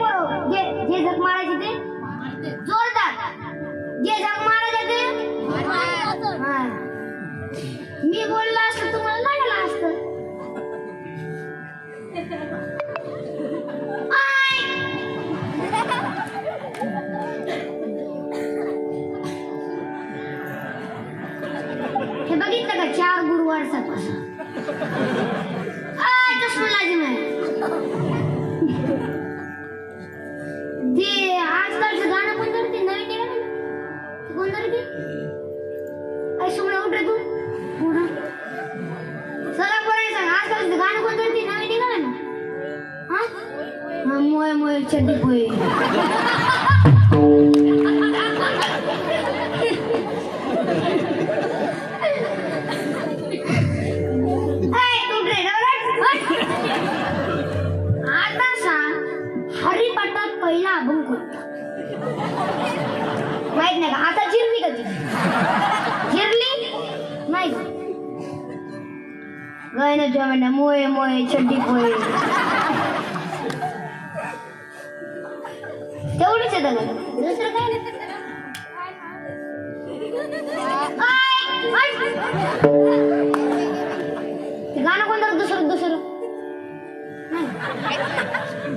पोरं जे झक मारायचे ते जोरदार, जे झक मारायचे ते हा. मी बोलला असतं तुम्हाला लागलं असतं. हे बघितलं का 4 गुरुवार पासून चष्मा लाजी नाही. ते आजकालचं गाणं कोण करते नवीन निघालं कोण करते काय सुमळे उठ रे तू पुढं चला पोरांनी सांग आजकालचं गाणं कोण करते नवीन निघालं ना हा मोय मोय चड्डी पोय पहिला अभंग कोणता माहित नाही का आता जिरली का ती जिरली नाही गायना जेवण मोये मोये चड्डी पोय तेवढीच येतं का दुसरं काय ते गाणं कोणतं दुसरं दुसरं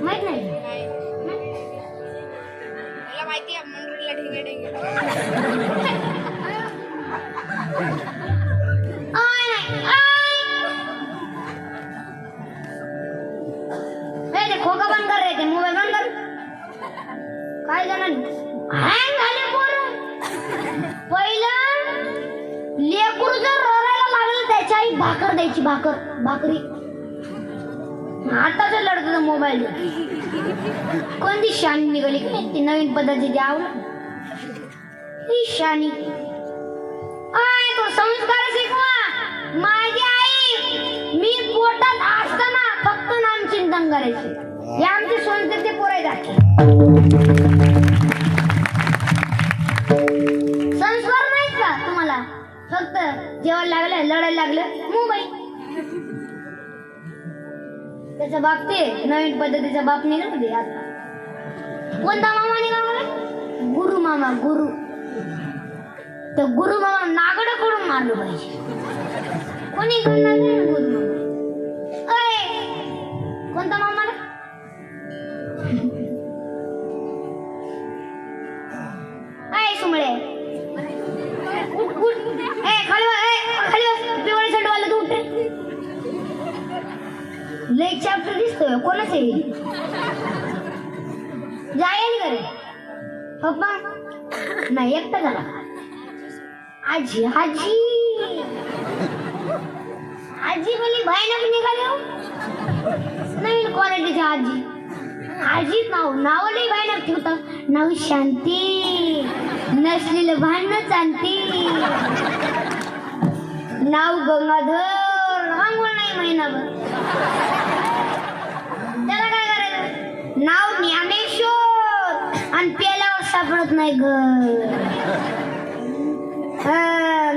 माहित नाही माहिती आहे मंडळीला ढेंगे ढेंगे खोका बंद कर रे ते मोबाईल बंद कर काय जाणार हँग झाले पोरं पहिलं लेकरू जर रडायला लागलं त्याच्या आई भाकर द्यायची भाकरी आताच लढत मोबाईल कोणती शानी निघाली काय ती नवीन पद्धतीची आवड ही शानी तो संस्कार शिकवा माझी आई मी पोटात असताना फक्त नाम चिंतन करायचे हे आमचे संस्कृती पोरायचे संस्कार नाहीत का तुम्हाला फक्त जेवायला लागलं लढायला लागलं मोबाईल त्याचा बाप ते नवीन पद्धतीचा बाप निघाला ते आता कोणता मामा निघाला गुरु मामा गुरु तर गुरु मामा नागड करून मारलं पाहिजे कोणी करणार नाही गुरु मामा कोणता मामा सुमळे उठ उठ खाली बस पिवळे शर्ट वाला तू उठ लय चॅप्टर दिसतोय कोणाच आहे जाईल घरी पप्पा नाही एकटा झाला आजी आजी आजी बोली भयानक निघाले नवीन क्वालिटीची आजी आजी नाव नाही भयानक ठेवतं नाव शांती नसलेलं भांडण चांती नाव गंगाधर आंघोळ नाही महिनाभर त्याला काय करायचं नाव ज्ञानेश्वर आणि पेल्यावर सापडत नाही ग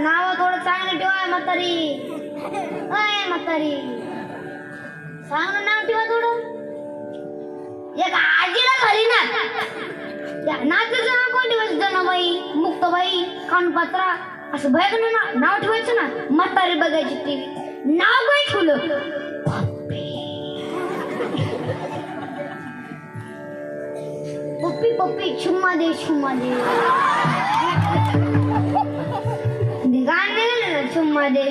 नाव थोडं चांगलं ठेवा म्हातारी म्हातारी चांगलं नाव ठेवा थोडं एक आजीला झाली ना नाचं नाव कोण ठेवायचं जनाबाई मुक्ताबाई कानपात्रा असं भयागन नाव ठेवायचं ना म्हातारी बघायची ती नाव काय ठेवलं पप्पी पप्पी चुम्मा दे चुम्मा दे गाणे चुम्मा दे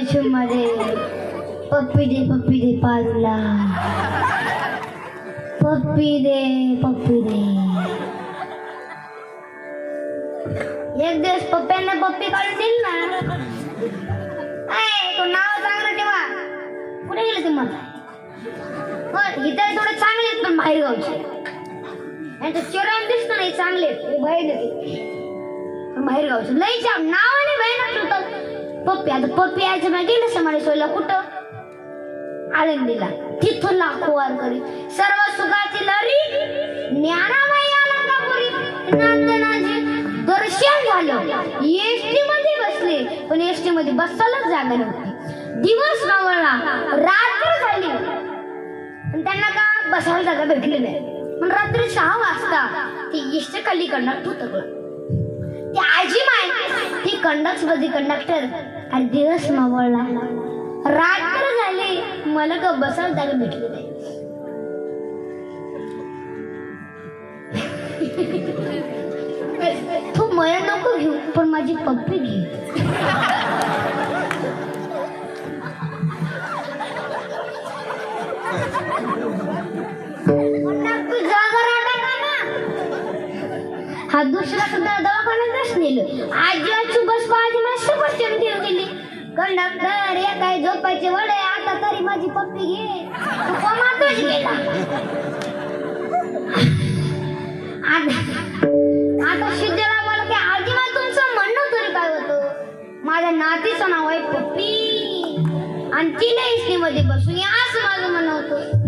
पप्पी दे पाजूला पप्पी दे एक दिवस पप्प्यांना पप्पी काढून दिली ना तो नाव चांगलं ठेवा कुठे गेलं ते मला इतर थोडं चांगले आहेत पण बाहेर गावचे यांचं चेहरा दिसत नाही चांगले बाहेर गावचे लई छान नावाने बाहेर ठेवतात पप्पी आता पप्पी यायचं नाही गेलं समाडी सोयला कुठं आळंदीला तिथून लाखो वार करी सर्व सुखाची लरी ज्ञानाबाई आनंदापुरी नंदनाचे दर्शन झालं एसटी मध्ये बसले पण एसटी मध्ये बसायलाच जागा नव्हती दिवस मावळला रात्र झाली पण त्यांना का बसायला जागा भेटली नाही पण रात्री 6 वाजता ती इष्ट खाली कंडक्टर उतरला ती आजी माय ती कंडक्टर आणि दिवस मावळला रात्र झाली मला का बसायला जागा भेटली नाही तू मला नको घेऊ पण माझी पप्पी घे हा दुसरा सुद्धा दवाखान्यातच नेलं आजी बस माझी मस्त क्वेश्चन ठेवून गेली कंडक्टर या काय झोपायचे वडे आता तरी माझी पप्पी घे तू कोमातच गेला आता सिद्धेला मला की आजी मा तुमचं म्हणणं तरी काय होतं माझ्या नातीचं नाव आहे पप्पी आणि तिला इसनी मध्ये बसून असं माझं म्हणणं होतं